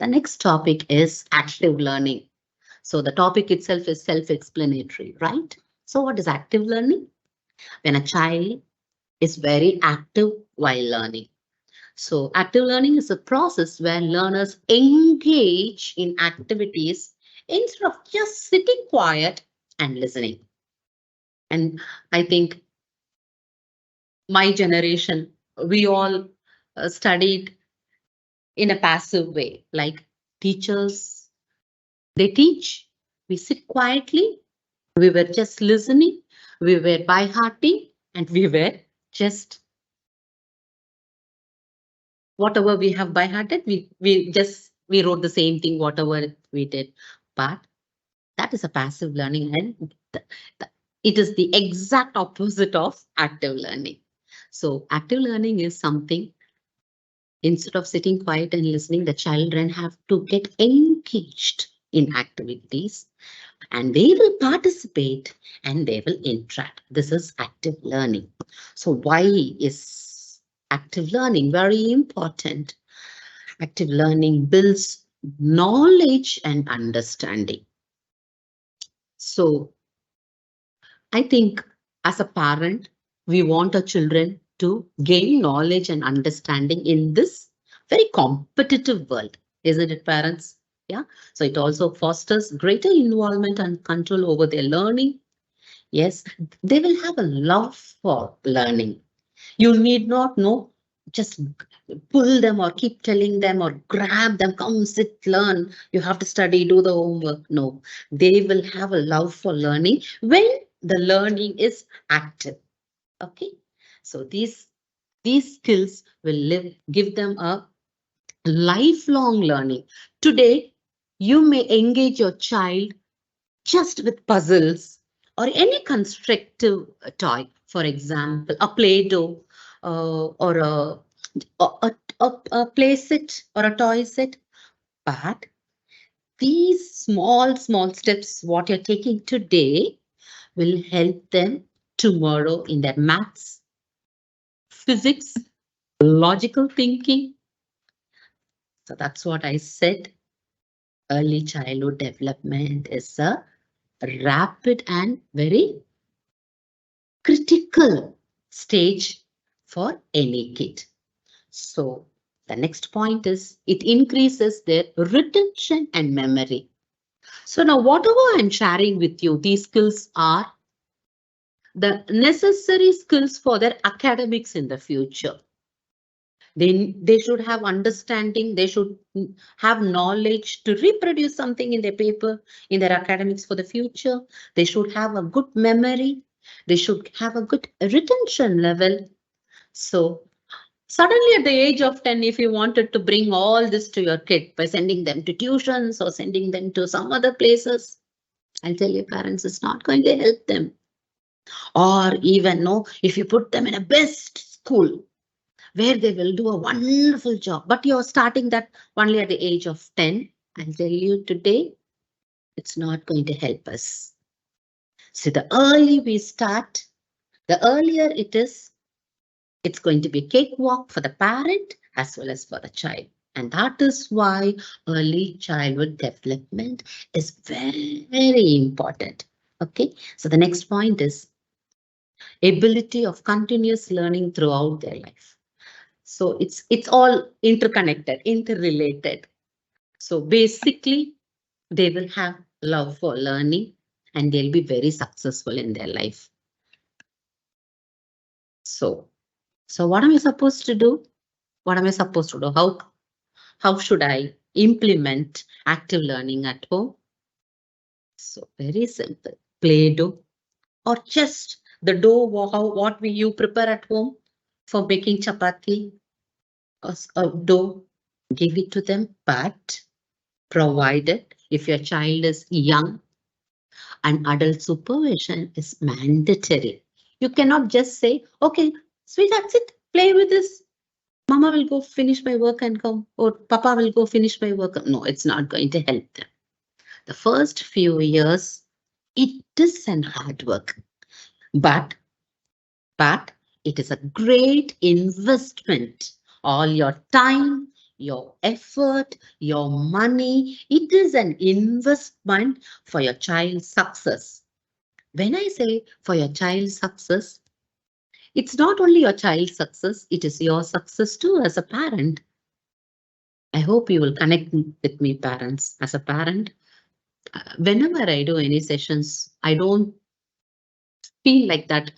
The next topic is active learning. So the topic itself is self-explanatory, right? So what is active learning? When a child is very active while learning. So active learning is a process where learners engage in activities instead of just sitting quiet and listening. And I think my generation, we all studied in a passive way, like teachers, they teach, we sit quietly, we were just listening, we were by hearting, and we were just whatever we have by hearted, we wrote the same thing, whatever we did. But that is a passive learning, and it is the exact opposite of active learning. So active learning is something instead of sitting quiet and listening, the children have to get engaged in activities and they will participate and they will interact. This is active learning. So why is active learning very important? Active learning builds knowledge and understanding. So I think as a parent, we want our children to gain knowledge and understanding in this very competitive world, isn't it, parents? Yeah. So it also fosters greater involvement and control over their learning. Yes, they will have a love for learning. You need not know, just pull them or keep telling them or grab them, come sit, learn. You have to study, do the homework. No, they will have a love for learning when the learning is active. Okay, so these skills will give them a lifelong learning. Today, you may engage your child just with puzzles or any constructive toy, for example, a play-doh or a play set or a toy set. But these small steps, what you're taking today, will help them tomorrow in their maths, physics, logical thinking. So that's what I said. Early childhood development is a rapid and very critical stage for any kid. So the next point is it increases their retention and memory. So now whatever I'm sharing with you, these skills are the necessary skills for their academics in the future. They should have understanding, they should have knowledge to reproduce something in their paper, in their academics for the future. They should have a good memory. They should have a good retention level. So suddenly at the age of 10, if you wanted to bring all this to your kid by sending them to tuitions or sending them to some other places, I'll tell your parents it's not going to help them. Or even no, if you put them in a best school where they will do a wonderful job, but you're starting that only at the age of 10, I'll tell you today, it's not going to help us. So the early we start, the earlier it is, it's going to be a cakewalk for the parent as well as for the child. And that is why early childhood development is very, very important. Okay, so the next point is ability of continuous learning throughout their life. So it's all interconnected, interrelated. So basically, they will have love for learning and they'll be very successful in their life. So what am I supposed to do? What am I supposed to do? How should I implement active learning at home? So very simple. Play-doh or just the dough, what you prepare at home for baking chapati or dough, give it to them, but provided if your child is young, and adult supervision is mandatory. You cannot just say, okay, sweet, that's it, play with this. Mama will go finish my work and come, or Papa will go finish my work. No, it's not going to help them. The first few years, it is an hard work, but but it is a great investment. All your time, your effort, your money. It is an investment for your child's success. When I say for your child's success, it's not only your child's success, it is your success too as a parent. I hope you will connect with me, parents. As a parent, whenever I do any sessions, I don't feel like that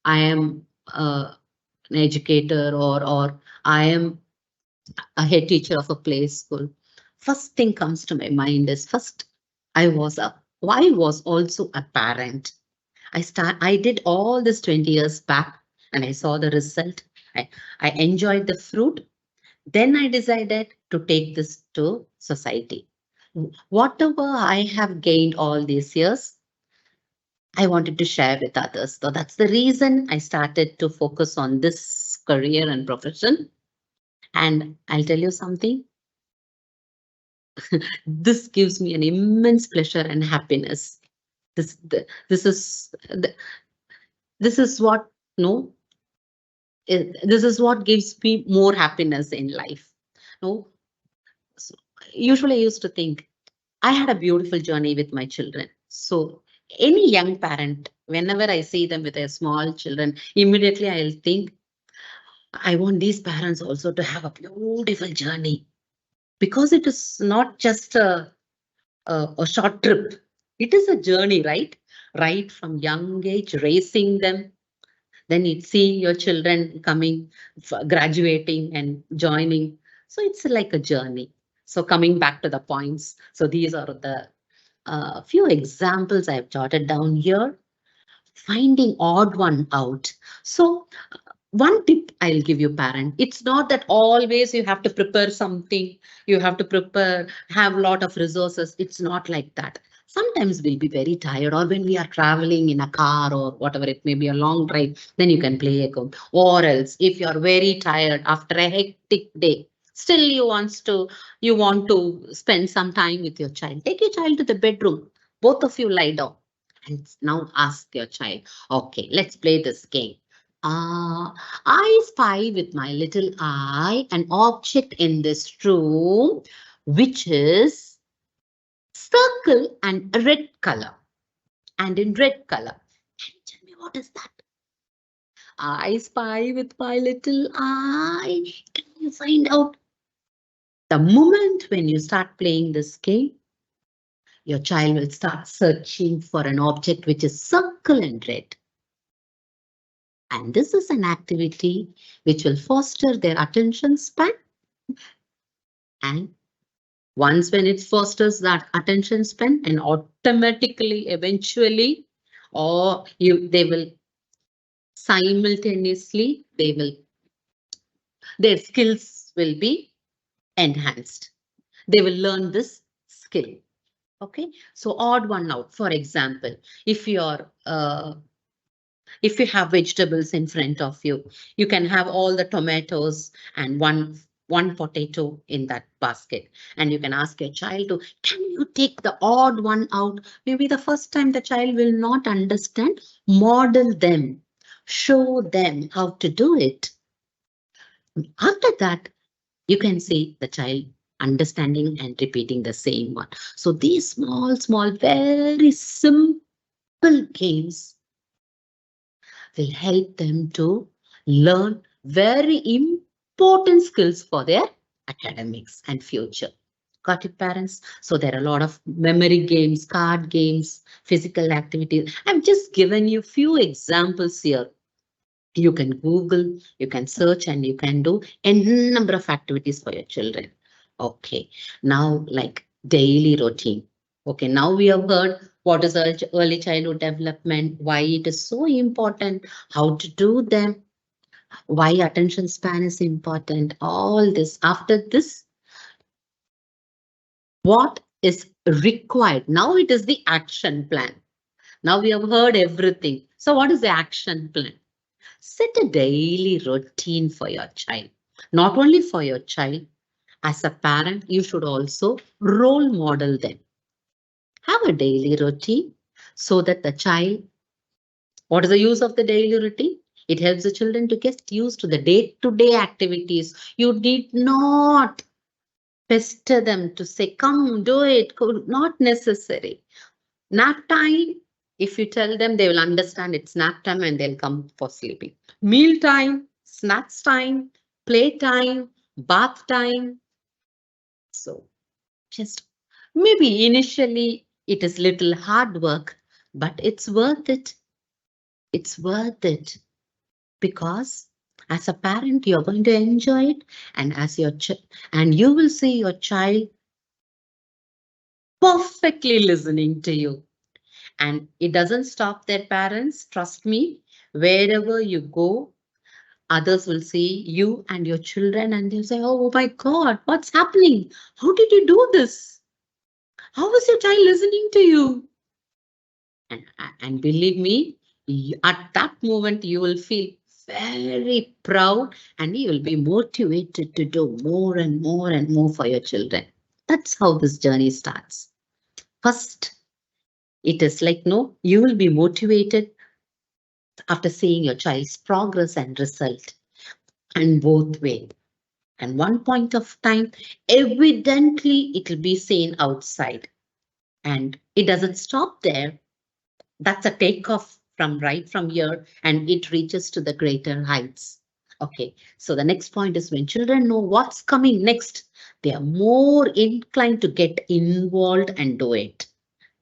I am an educator or I am a head teacher of a play school. First thing comes to my mind is first I was also a parent. I did all this 20 years back and I saw the result. I, I enjoyed the fruit. Then I decided to take this to society. Whatever I have gained all these years, I wanted to share with others. So that's the reason I started to focus on this career and profession. And I'll tell you something, this gives me an immense pleasure and happiness. This is this is what no this is what gives me more happiness in life. No, so usually I used to think I had a beautiful journey with my children. So any young parent, whenever I see them with their small children, immediately I'll think I want these parents also to have a beautiful journey because it is not just a short trip. It is a journey, right? Right from young age, raising them. Then you see your children coming, graduating and joining. So it's like a journey. So coming back to the points. So these are the few examples I've jotted down here. Finding odd one out. So one tip I'll give you, parent. It's not that always you have to prepare something, you have to prepare, have a lot of resources. It's not like that. Sometimes we'll be very tired, or when we are traveling in a car or whatever it may be, a long drive, then you can play a game. Or else, if you're very tired after a hectic day, still you want to spend some time with your child. Take your child to the bedroom. Both of you lie down and now ask your child, okay, let's play this game. I spy with my little eye an object in this room, which is circle and red color. And in red color, can you tell me what is that? I spy with my little eye. Can you find out? The moment when you start playing this game, your child will start searching for an object which is circle and red. And this is an activity which will foster their attention span. And once when it fosters that attention span and automatically, eventually, or they will simultaneously, their skills will be enhanced. They will learn this skill. Okay, so odd one out. For example, if you're if you have vegetables in front of you, you can have all the tomatoes and one potato in that basket. And you can ask your child to, can you take the odd one out? Maybe the first time the child will not understand, model them, show them how to do it. After that, you can see the child understanding and repeating the same one. So these small, very simple games will help them to learn very important skills for their academics and future. Got it, parents? So there are a lot of memory games, card games, physical activities. I've just given you few examples here. You can Google, you can search, and you can do a number of activities for your children. Okay, now like daily routine. Okay, now we have heard what is early childhood development, why it is so important, how to do them, why attention span is important, all this. After this, what is required? Now it is the action plan. Now we have heard everything. So what is the action plan? Set a daily routine for your child. Not only for your child, as a parent, you should also role model them. Have a daily routine so that the child, what is the use of the daily routine? It helps the children to get used to the day-to-day activities. You need not pester them to say, come, do it. Not necessary. Nap time, if you tell them, they will understand it's nap time and they'll come for sleeping. Meal time, snacks time, play time, bath time. So just maybe initially it is little hard work, but it's worth it. It's worth it because as a parent, you're going to enjoy it, and as your and you will see your child perfectly listening to you. And it doesn't stop their parents. Trust me, wherever you go, others will see you and your children and they'll say, oh my God, what's happening? How did you do this? How was your child listening to you? And believe me, at that moment, you will feel very proud and you will be motivated to do more and more and more for your children. That's how this journey starts. First, it is like, no, you will be motivated after seeing your child's progress and result, and both way. And one point of time, evidently, it will be seen outside. And it doesn't stop there. That's a takeoff from right from here, and it reaches to the greater heights. Okay, so the next point is when children know what's coming next, they are more inclined to get involved and do it.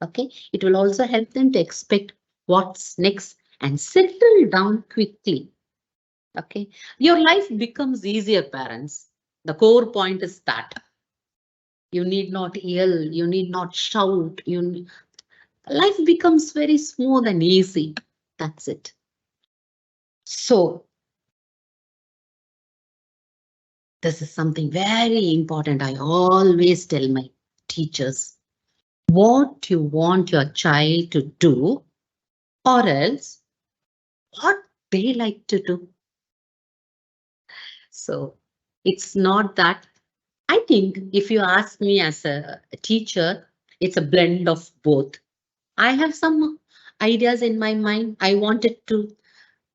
Okay, it will also help them to expect what's next and settle down quickly. Okay, your life becomes easier, parents. The core point is that you need not yell, you need not shout, life becomes very smooth and easy. That's it. So, this is something very important. I always tell my teachers what you want your child to do, or else what they like to do. So, it's not that. I think if you ask me as a teacher, it's a blend of both. I have some ideas in my mind. I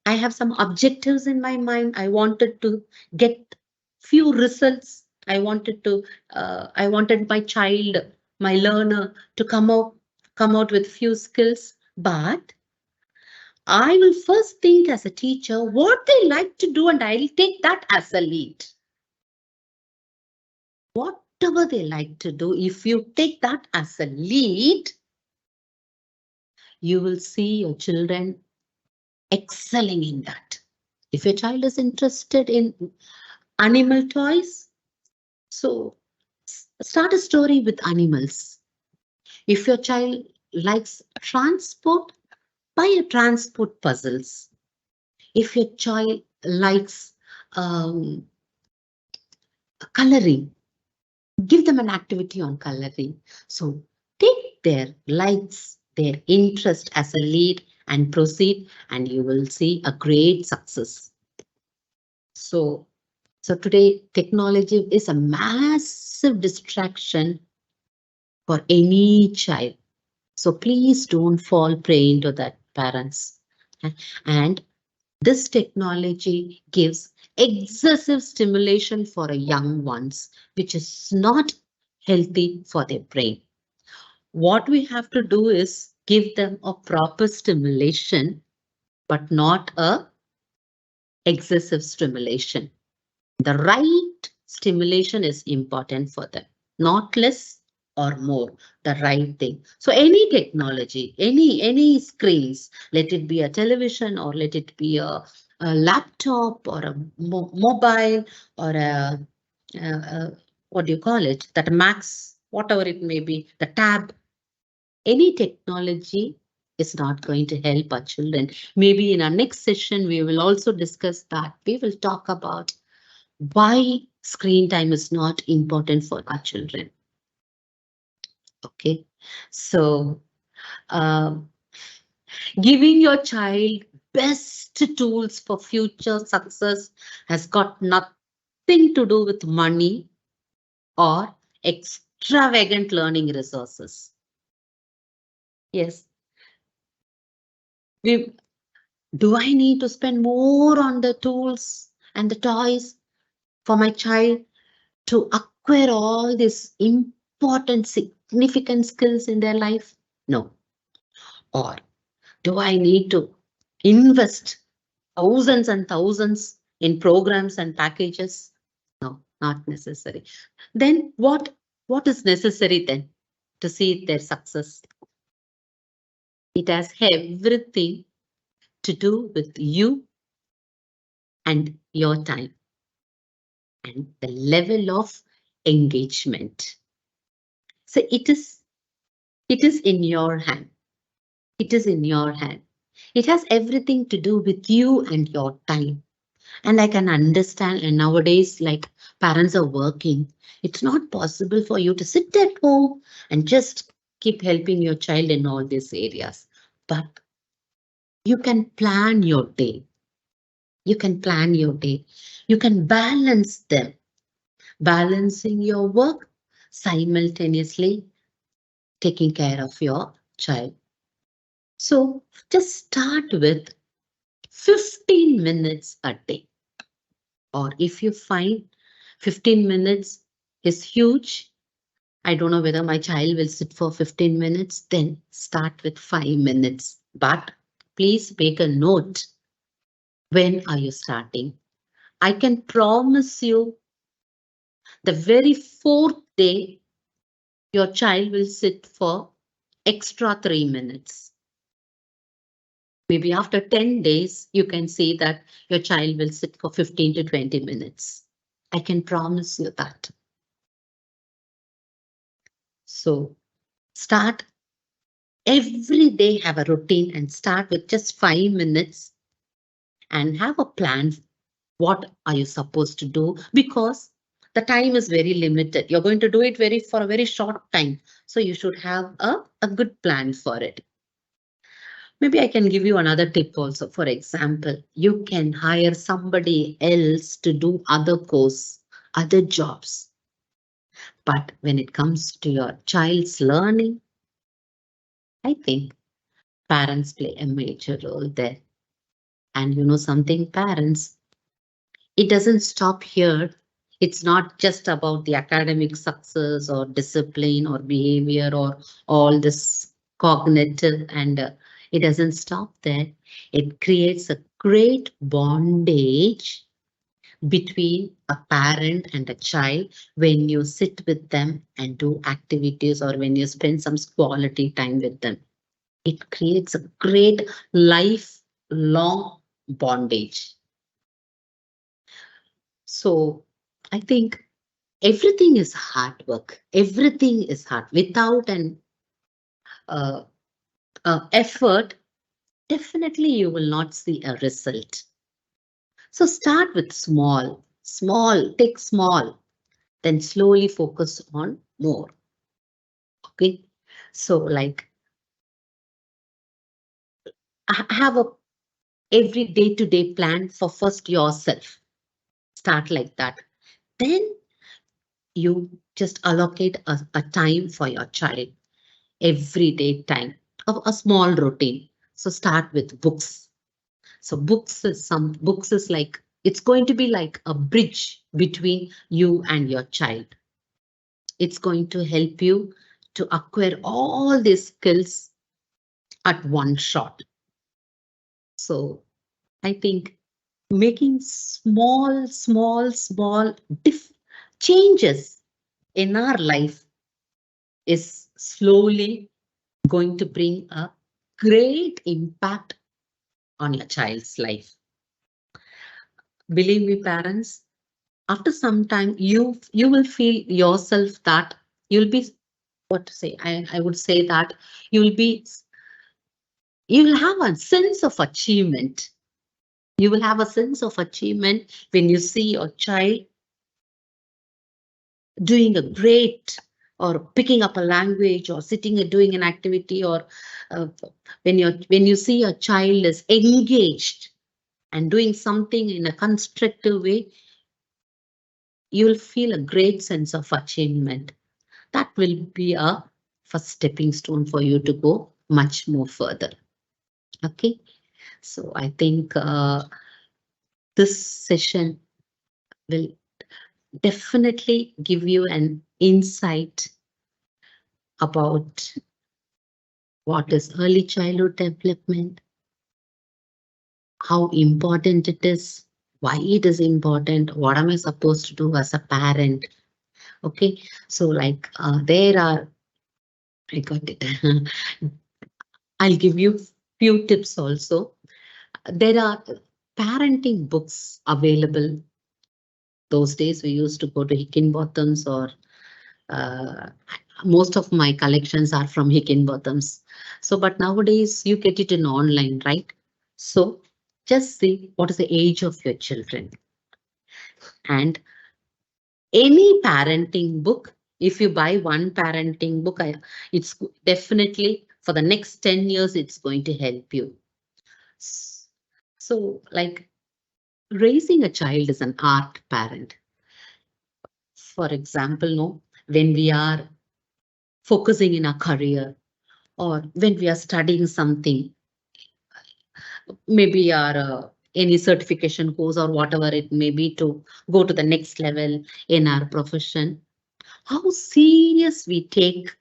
have some objectives in my mind. I wanted to get few results. I wanted my child, my learner to come out with few skills. But I will first think as a teacher what they like to do, and I'll take that as a lead. Whatever they like to do, if you take that as a lead, you will see your children excelling in that. If your child is interested in animal toys, so start a story with animals. If your child likes transport, buy a transport puzzles. If your child likes um, coloring, give them an activity on coloring. So take their likes, their interest as a lead and proceed, and you will see a great success. So today technology is a massive distraction for any child. So please don't fall prey into that, parents. And this technology gives excessive stimulation for a young ones, which is not healthy for their brain. What we have to do is give them a proper stimulation, but not a excessive stimulation. The right stimulation is important for them, not less or more, the right thing. So any technology, any screens, let it be a television or let it be a laptop or a mobile or a what do you call it? That Max, whatever it may be, the tab, any technology is not going to help our children. Maybe in our next session, we will also discuss that. We will talk about why screen time is not important for our children. Okay, so giving your child best tools for future success has got nothing to do with money or extravagant learning resources. Yes, we do I need to spend more on the tools and the toys for my child to acquire acquire all these important, significant skills in their life? No. Or do I need to invest thousands and thousands in programs and packages? No, not necessary. Then what is necessary then to see their success? It has everything to do with you and your time and the level of engagement. So it is in your hand. It is in your hand. It has everything to do with you and your time. And I can understand, and nowadays, like parents are working, it's not possible for you to sit at home and just keep helping your child in all these areas. But you can plan your day. You can plan your day. You can balance them, balancing your work simultaneously taking care of your child. So just start with 15 minutes a day. Or if you find 15 minutes is huge, I don't know whether my child will sit for 15 minutes, then start with 5 minutes. But please make a note. When are you starting? I can promise you the very fourth day, your child will sit for extra 3 minutes. Maybe after 10 days, you can see that your child will sit for 15 to 20 minutes. I can promise you that. So start every day, have a routine and start with just 5 minutes and have a plan. What are you supposed to do? Because the time is very limited. You're going to do it for a very short time. So you should have a good plan for it. Maybe I can give you another tip also. For example, you can hire somebody else to do other course, other jobs. But when it comes to your child's learning, I think parents play a major role there. And you know something, parents, it doesn't stop here. It's not just about the academic success or discipline or behavior or all this cognitive, and it doesn't stop there. It creates a great bondage between a parent and a child when you sit with them and do activities or when you spend some quality time with them. It creates a great lifelong bondage. So I think everything is hard work. Everything is hard. Without an uh, effort, definitely you will not see a result. So start with small, small, take small, then slowly focus on more. Okay. So like have a every day-to-day plan for first yourself. Start like that. Then you just allocate a time for your child, everyday time of a small routine. So start with books. So books is like it's going to be like a bridge between you and your child. It's going to help you to acquire all these skills at one shot. So I think making small changes in our life is slowly going to bring a great impact on your child's life. Believe me, parents, after some time, you will feel yourself that you'll be what to say. I would say that you'll be you'll have a sense of achievement. You will have a sense of achievement when you see your child doing a great or picking up a language or sitting and doing an activity or uh, when you see a child is engaged and doing something in a constructive way, you'll feel a great sense of achievement. That will be a first stepping stone for you to go much more further. Okay, so I think this session will definitely give you an insight about what is early childhood development, how important it is, why it is important, what am I supposed to do as a parent. Okay, so like there are, I got it. I'll give you few tips also. There are parenting books available. Those days we used to go to Hickenbotham's or uh, most of my collections are from Hickenbotham's. So, but nowadays you get it in online, right? So just see what is the age of your children and any parenting book. If you buy one parenting book, it's definitely for the next 10 years, it's going to help you. So, like raising a child is an art, parent. For example, no, when we are focusing in our career or when we are studying something, maybe our any certification course or whatever it may be to go to the next level in our profession, how serious we take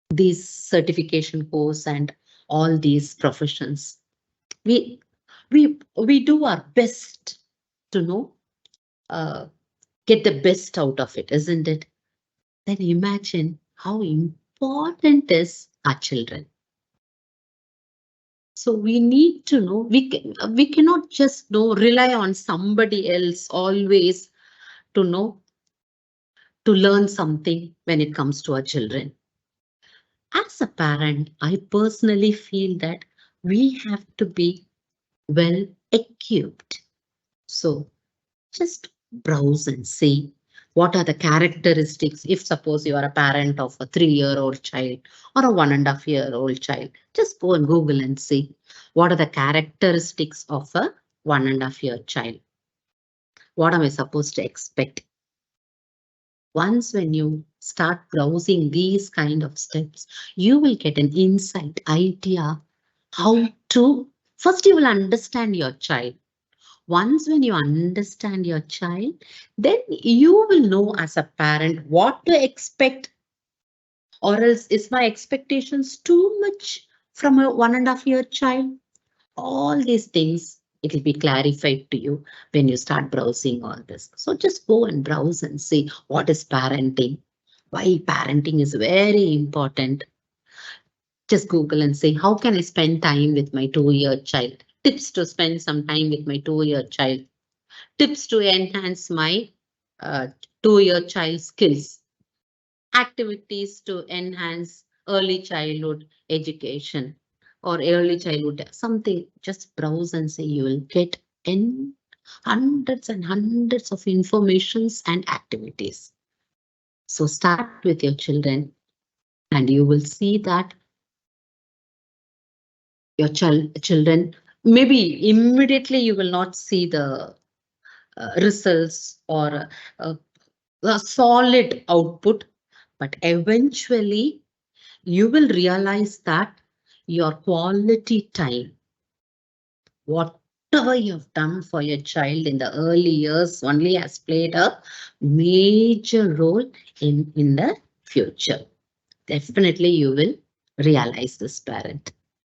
these certification course and all these professions. We we do our best to know uh, get the best out of it, isn't it? Then imagine how important is our children. So we need to know we cannot just know rely on somebody else always to know to learn something when it comes to our children. As a parent, I personally feel that we have to be well equipped. So just browse and see what are the characteristics. If suppose you are a parent of a 3-year-old child or a 1.5-year-old child, just go and Google and see what are the characteristics of a 1.5-year child. What am I supposed to expect? Once when you start browsing these kind of steps, you will get an insight idea how to first you will understand your child. Once when you understand your child, then you will know as a parent what to expect, or else is my expectations too much from a 1.5-year child? All these things, it will be clarified to you when you start browsing all this. So just go and browse and see what is parenting, why parenting is very important. Just Google and say, how can I spend time with my 2-year child? Tips to spend some time with my 2-year child. Tips to enhance my 2-year child skills. Activities to enhance early childhood education or early childhood something. Just browse and say you will get in hundreds and hundreds of informations and activities. So start with your children and you will see that your children maybe immediately you will not see the results or a solid output, but eventually you will realize that your quality time, whatever you've done for your child in the early years, only has played a major role in the future. Definitely you will realize this, parent.